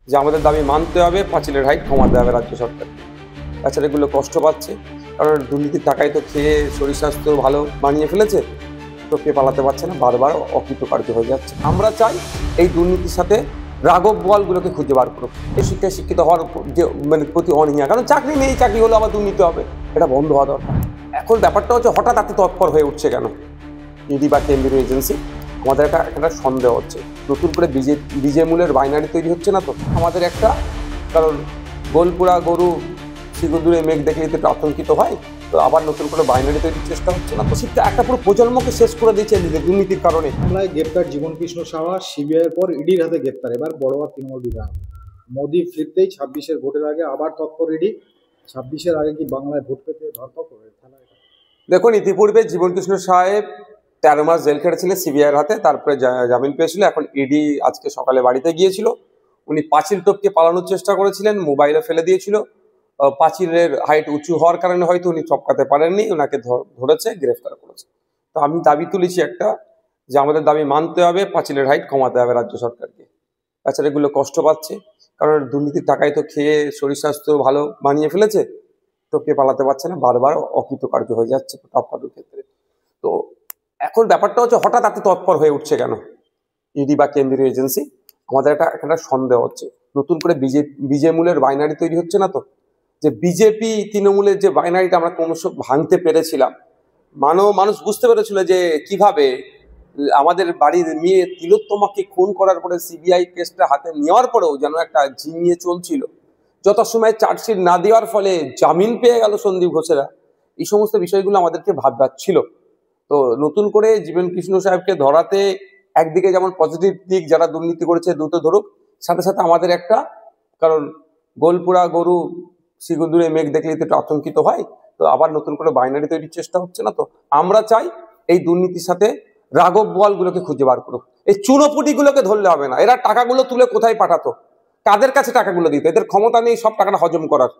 যে আমাদের দাবি মানতে হবে, পাঁচিলের হাইট কমাতে হবে রাজ্য সরকার। তাছাড়া এগুলো কষ্ট পাচ্ছে, কারণ দুর্নীতির টাকায় তো খেয়ে শরীর স্বাস্থ্য ভালো বানিয়ে ফেলেছে, তো কে পালাতে পারছে না, বারবার অকৃতকার্য হয়ে যাচ্ছে। আমরা চাই এই দুর্নীতির সাথে রাঘব বোয়ালগুলোকে খুঁজে বার করুক। এই শিক্ষায় শিক্ষিত হওয়ার যে প্রতি অনীহা, কারণ চাকরি নেই, চাকরি হলে আবার দুর্নীতি হবে, এটা বন্ধ হওয়া দরকার। এখন ব্যাপারটা হচ্ছে হঠাৎ এত তৎপর হয়ে উঠছে কেন ইডি বা কেন্দ্রীয় এজেন্সি? আমাদের একটা সন্দেহ হচ্ছে, নতুন করে বিজে মূলের বাইনারি তৈরি হচ্ছে না তো আমাদের একটা, কারণ গোলপুরা গরু শিগুদুরে মেঘ দেখলে তো আতঙ্কিত হয়, তো আবার নতুন করে বাইনারি তৈরির চেষ্টা হচ্ছে না তো? শিক্ষা একটা পুরো প্রজন্মকে শেষ করে দিয়েছে দুর্নীতির কারণে। মামলায় গ্রেপ্তার জীবনকৃষ্ণ সাহা, সিবিআইয়ের পর ইডির হাতে গ্রেপ্তার এবার বড়োয়া তৃণমূল বিধায়ক। মোদি ফিরতেই 26-এর ভোটের আগে আবার তৎপর ইডি। 26-এর আগে কি বাংলায় ভোট পেতে ধরপাকড়? দেখুন, ইতিপূর্বে জীবনকৃষ্ণ সাহেব 13 মাস জেল খেটেছিলেন সিবিআইয়ের হাতে, তারপরে জামিন পেয়েছিল। এখন ইডি আজকে সকালে বাড়িতে গিয়েছিল। উনি পাঁচিল টপকে পালানোর চেষ্টা করেছিলেন, মোবাইলে ফেলে দিয়েছিল। পাঁচিলের হাইট উঁচু হওয়ার কারণে হয়তো উনি চপকাতে পারেননি, ওনাকে ধরেছে, গ্রেফতার করেছে। তো আমি দাবি তুলেছি একটা, যে আমাদের দাবি মানতে হবে, পাঁচিলের হাইট কমাতে হবে রাজ্য সরকারকে। তাছাড়া এগুলো কষ্ট পাচ্ছে, কারণ দুর্নীতির টাকায় তো খেয়ে শরীর স্বাস্থ্য ভালো বানিয়ে ফেলেছে, তো কে পালাতে পারছে না, বারবার অকৃতকার্য হয়ে যাচ্ছে টপকানোর ক্ষেত্রে। তো এখন ব্যাপারটা হচ্ছে হঠাৎ এত তৎপর হয়ে উঠছে কেন ইডি বা কেন্দ্রীয় এজেন্সি? আমাদের একটা সন্দেহ হচ্ছে, নতুন করে বিজে মূলের বাইনারি তৈরি হচ্ছে না তো? যে বিজেপি তৃণমূলের যে বাইনারিটা আমরা ক্রমশ ভাঙতে পেরেছিলাম, মানুষ বুঝতে পেরেছিল যে কিভাবে আমাদের বাড়ির মেয়ে তিলোত্তমাকে খুন করার পরে সিবিআই কেসটা হাতে নেওয়ার পরেও যেন একটা ঝিমিয়ে চলছিল, যথাসময়ে চার্জশিট না দেওয়ার ফলে জামিন পেয়ে গেল সন্দীপ ঘোষেরা। এই সমস্ত বিষয়গুলো আমাদেরকে ভাবছিল। তো নতুন করে জীবনকৃষ্ণ সাহেবকে ধরাতে একদিকে যেমন পজিটিভ দিক, যারা দুর্নীতি করেছে দ্রুত ধরুক, সাথে সাথে আমাদের একটা, কারণ গোলপুরা গরু শিগুদুরে মেঘ দেখলে তো আতঙ্কিত হয়, তো আবার নতুন করে বাইনারি তৈরির চেষ্টা হচ্ছে না তো? আমরা চাই এই দুর্নীতির সাথে রাঘব বোয়ালগুলোকে খুঁজে বার করুক। এই চুনোপুটিগুলোকে ধরলে হবে না। এরা টাকাগুলো তুলে কোথায় পাঠাতো, কাদের কাছে টাকাগুলো দিত? এদের ক্ষমতা নেই সব টাকাটা হজম করার।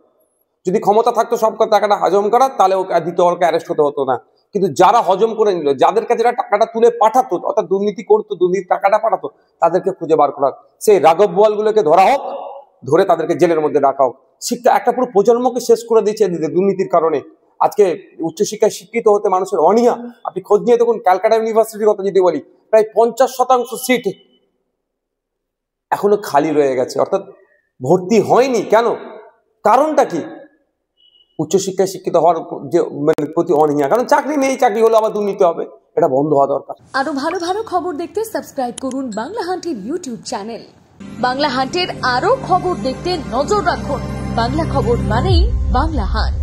যদি ক্ষমতা থাকতো সব টাকাটা হজম করার, তাহলে ওকে ওকে অ্যারেস্ট হতে হতো না। কিন্তু যারা হজম করে নিল, যাদের কাছে টাকাটা তুলে পাঠাতো, অর্থাৎ দুর্নীতি করতো, দুর্নীতির টাকাটা পাঠাতো, তাদেরকে খুঁজে বার করা। সেই রাঘব বোয়ালগুলোকে ধরা হোক, ধরে তাদেরকে জেলের মধ্যে রাখা হোক। শিক্ষা একটা পুরো প্রজন্মকে শেষ করে দিয়েছে দুর্নীতির কারণে। আজকে উচ্চশিক্ষায় শিক্ষিত হতে মানুষের অনীহা। আপনি খোঁজ নিয়ে দেখুন, ক্যালকাটা ইউনিভার্সিটির কথা যদি বলি, প্রায় 50% সিট এখনো খালি রয়ে গেছে, অর্থাৎ ভর্তি হয়নি। কেন? কারণটা কি? উচ্চশিক্ষায় শিক্ষিত হওয়ার যে প্রতি অনীহা, কারণ চাকরি নেই, চাকরি হলে আবার দুর্নীতি হবে, এটা বন্ধ হওয়া দরকার। আরো ভালো ভালো খবর দেখতে সাবস্ক্রাইব করুন বাংলা হান্টের ইউটিউব চ্যানেল। বাংলা হান্টের আরো খবর দেখতে নজর রাখুন। বাংলা খবর মানেই বাংলা হান্ট।